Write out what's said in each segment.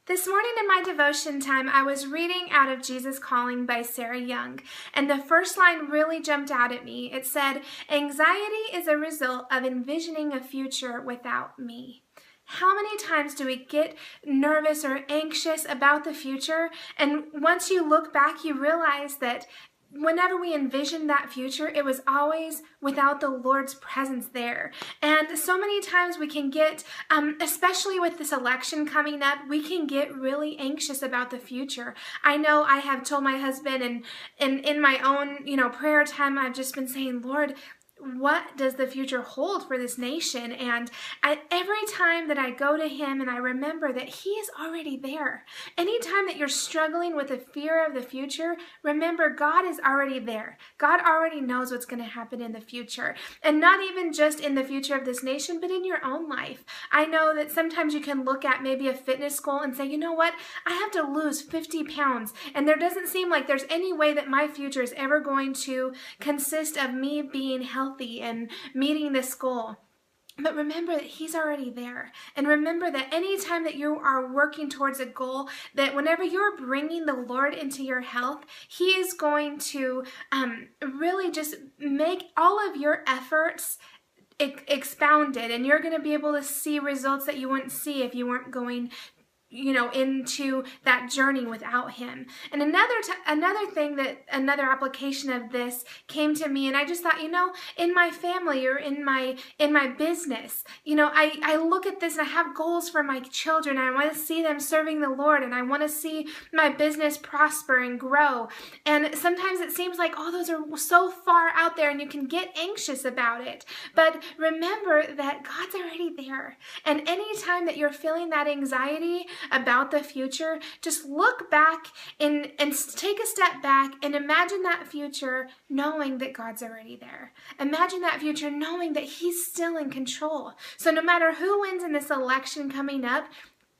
This morning in my devotion time, I was reading out of Jesus Calling by Sarah Young, and the first line really jumped out at me. It said, "Anxiety is a result of envisioning a future without me." How many times do we get nervous or anxious about the future? And once you look back, you realize that whenever we envisioned that future, it was always without the Lord's presence there. And so many times we can get, especially with this election coming up, we can get really anxious about the future. I know I have told my husband, and in my own, prayer time, I've just been saying, Lord, what does the future hold for this nation? And every time that I go to him and I remember that he is already there. Anytime that you're struggling with the fear of the future, remember God is already there. God already knows what's going to happen in the future. And not even just in the future of this nation, but in your own life. I know that sometimes you can look at maybe a fitness goal and say, you know what? I have to lose 50 pounds. And there doesn't seem like there's any way that my future is ever going to consist of me being healthy and meeting this goal. But remember that he's already there. And remember that anytime that you are working towards a goal, that whenever you're bringing the Lord into your health, he is going to really just make all of your efforts expounded, and you're going to be able to see results that you wouldn't see if you weren't going into that journey without him. And another application of this came to me, and I just thought, in my family or in my business, I look at this and I have goals for my children. I want to see them serving the Lord, and I want to see my business prosper and grow. And sometimes it seems like, those are so far out there and you can get anxious about it. But remember that God's already there. And anytime that you're feeling that anxiety about the future, just look back and take a step back and imagine that future knowing that God's already there. Imagine that future knowing that he's still in control. So no matter who wins in this election coming up,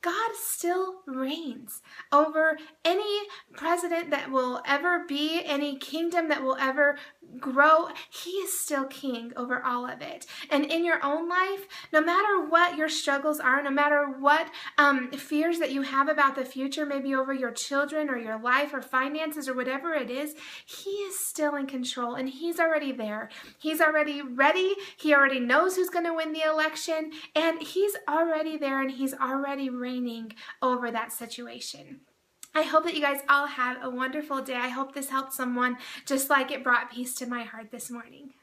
God still reigns over any president that will ever be, any kingdom that will ever grow. He is still king over all of it. And in your own life, no matter what your struggles are, no matter what fears that you have about the future, maybe over your children or your life or finances or whatever it is, he is still in control, and he's already there. He's already ready. He already knows who's going to win the election, and he's already there, and he's already reigning over that situation. I hope that you guys all have a wonderful day. I hope this helped someone just like it brought peace to my heart this morning.